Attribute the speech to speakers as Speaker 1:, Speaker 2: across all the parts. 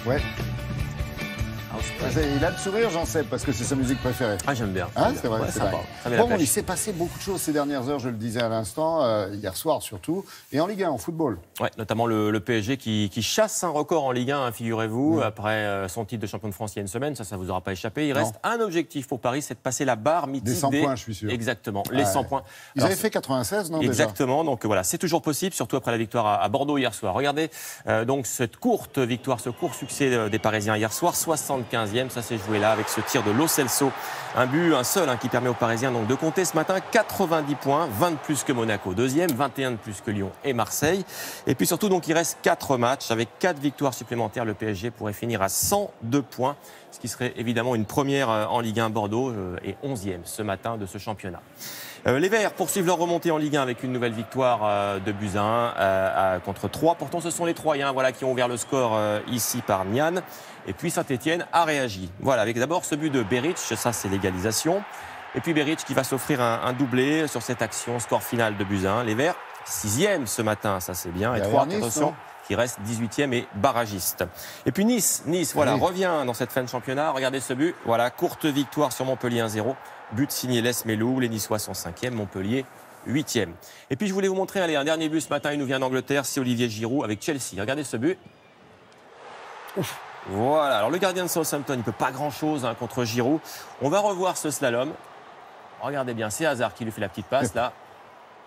Speaker 1: Ouais. Il a le sourire, j'en sais, parce que c'est sa musique préférée.
Speaker 2: Ah, j'aime bien.
Speaker 1: Hein, c'est vrai,
Speaker 2: ouais,
Speaker 1: c'est
Speaker 2: sympa.
Speaker 1: vrai. Bon, il s'est passé beaucoup de choses ces dernières heures, je le disais à l'instant, hier soir surtout, et en Ligue 1, en football.
Speaker 2: Ouais, notamment le PSG qui chasse un record en Ligue 1, figurez-vous, après son titre de champion de France il y a une semaine, ça vous aura pas échappé. Il reste un objectif pour Paris, c'est de passer la barre mythique
Speaker 1: des 100 points, je suis sûr.
Speaker 2: Exactement, les 100 points.
Speaker 1: Ils avaient fait 96, non?
Speaker 2: Exactement, donc voilà, c'est toujours possible, surtout après la victoire à Bordeaux hier soir. Regardez donc cette courte victoire, ce court succès des Parisiens hier soir, 75e, ça s'est joué là avec ce tir de Lo Celso. Un but, un seul, qui permet aux Parisiens donc de compter ce matin 90 points, 20 de plus que Monaco, deuxième, 21 de plus que Lyon et Marseille. Et puis surtout, donc, il reste 4 matchs. Avec 4 victoires supplémentaires, le PSG pourrait finir à 102 points, ce qui serait évidemment une première en Ligue 1. Bordeaux est 11e ce matin de ce championnat. Les Verts poursuivent leur remontée en Ligue 1 avec une nouvelle victoire de buts à 1 contre 3. Pourtant, ce sont les Troyens qui ont ouvert le score ici par Nian. Et puis Saint-Etienne a réagi. Voilà, avec d'abord ce but de Beric, ça c'est l'égalisation. Et puis Beric qui va s'offrir un doublé sur cette action, score final de buts à 1. Les Verts, 6e ce matin, ça c'est bien. Et 3, attention, qui reste 18e et barragiste. Et puis Nice, voilà, revient dans cette fin de championnat. Regardez ce but, voilà, courte victoire sur Montpellier 1-0. But signé Les Melou, les Niçois sont 5e, Montpellier 8e. Et puis je voulais vous montrer un dernier but ce matin, il nous vient d'Angleterre, c'est Olivier Giroud avec Chelsea. Regardez ce but. Ouf. Voilà, alors le gardien de Southampton, il ne peut pas grand-chose contre Giroud. On va revoir ce slalom. Regardez bien, c'est Hazard qui lui fait la petite passe là.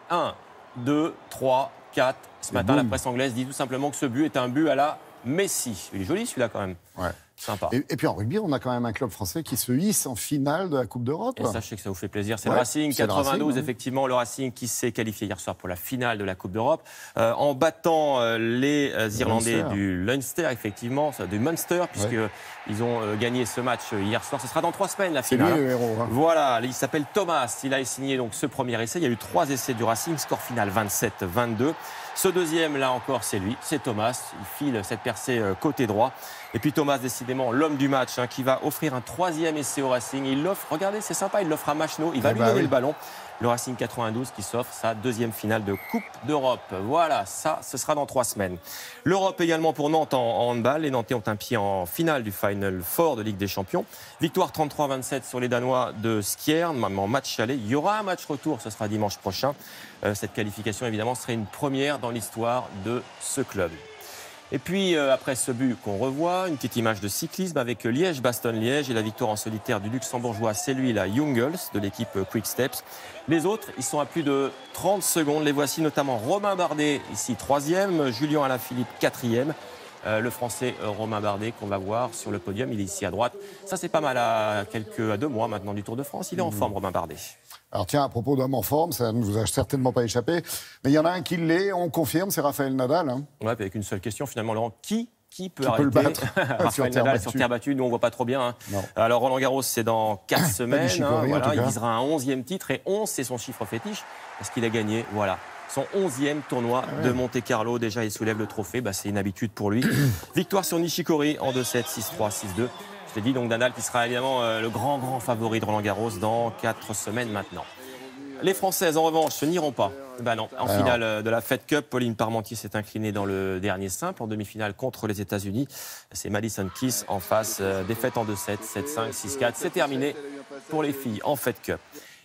Speaker 2: 1, 2, 3, 4. Ce matin, la presse anglaise dit tout simplement que ce but est un but à la Messi. Il est joli celui-là quand même.
Speaker 1: Ouais.
Speaker 2: Sympa.
Speaker 1: Et puis en rugby, on a quand même un club français qui se hisse en finale de la Coupe d'Europe.
Speaker 2: Et ça, je sais que ça vous fait plaisir. C'est le Racing 92, effectivement. Le Racing qui s'est qualifié hier soir pour la finale de la Coupe d'Europe. En battant les Irlandais du Leinster, effectivement, du Munster, puisqu'ils ont gagné ce match hier soir. Ce sera dans 3 semaines, la finale.
Speaker 1: C'est lui le héros.
Speaker 2: Voilà, il s'appelle Thomas. Il a signé donc ce premier essai. Il y a eu 3 essais du Racing. Score final 27-22. Ce deuxième, là encore, c'est lui, c'est Thomas. Il file cette percée côté droit. Et puis Thomas, décidément, l'homme du match, qui va offrir un 3e essai au Racing. Il l'offre, regardez, c'est sympa, il l'offre à Machno. Il va lui donner le ballon. Le Racing 92 qui s'offre sa 2e finale de Coupe d'Europe. Voilà, ça, ce sera dans 3 semaines. L'Europe également pour Nantes en handball. Les Nantais ont un pied en finale du Final Four de Ligue des Champions. Victoire 33-27 sur les Danois de Skjern en match aller. Il y aura un match retour, ce sera dimanche prochain. Cette qualification, évidemment, serait une première dans l'histoire de ce club. Et puis, après ce but qu'on revoit, une petite image de cyclisme avec Liège-Bastogne-Liège et la victoire en solitaire du luxembourgeois, c'est lui, la Jungels, de l'équipe Quick Steps. Les autres, ils sont à plus de 30 secondes. Les voici notamment Romain Bardet, ici 3e, Julien Alaphilippe 4e. Le Français Romain Bardet qu'on va voir sur le podium, il est ici à droite. Ça, c'est pas mal à 2 mois maintenant du Tour de France. Il est en forme, Romain Bardet.
Speaker 1: Alors tiens, à propos d'homme en forme, ça ne vous a certainement pas échappé, mais il y en a un qui l'est, on confirme, c'est Raphaël Nadal. Ouais,
Speaker 2: avec une seule question finalement, Laurent. Qui peut arrêter le battre Raphaël Nadal sur terre battue? Nous, on ne voit pas trop bien. Alors, Roland Garros, c'est dans 4 semaines. Il visera un 11e titre. Et 11, c'est son chiffre fétiche, parce qu'il a gagné, son 11e tournoi de Monte-Carlo. Déjà, il soulève le trophée. C'est une habitude pour lui. Victoire sur Nishikori en 2-7, 6-3, 6-2. Je t'ai dit, donc Nadal qui sera évidemment le grand favori de Roland Garros dans 4 semaines maintenant. Les Françaises, en revanche, n'iront pas. Non. En finale de la Fed Cup, Pauline Parmentier s'est inclinée dans le dernier simple en demi-finale contre les États-Unis. C'est Madison Keys en face, défaite en 2-7, 7-5, 6-4. C'est terminé pour les filles en Fed Cup.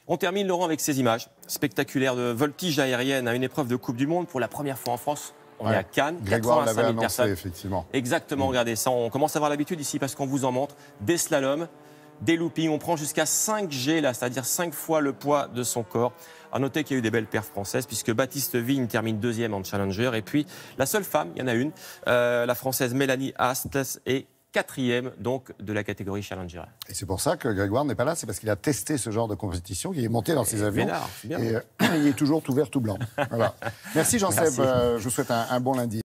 Speaker 2: On termine, Laurent, avec ces images spectaculaires de voltige aérienne à une épreuve de Coupe du Monde pour la première fois en France. On est à Cannes, 85 000 personnes.
Speaker 1: Effectivement.
Speaker 2: Exactement, regardez ça. On commence à avoir l'habitude ici parce qu'on vous en montre. Des slaloms, des loopings. On prend jusqu'à 5 G, là, c'est-à-dire 5 fois le poids de son corps. À noter qu'il y a eu des belles perfs françaises puisque Baptiste Vigne termine 2e en Challenger. Et puis, la seule femme, il y en a une, la Française Mélanie Astes est 4e donc de la catégorie Challenger.
Speaker 1: Et c'est pour ça que Grégoire n'est pas là, c'est parce qu'il a testé ce genre de compétition, qu'il est monté dans ses avions. Et il est toujours tout vert, tout blanc. Voilà. Merci Jean-Seb, je vous souhaite un bon lundi.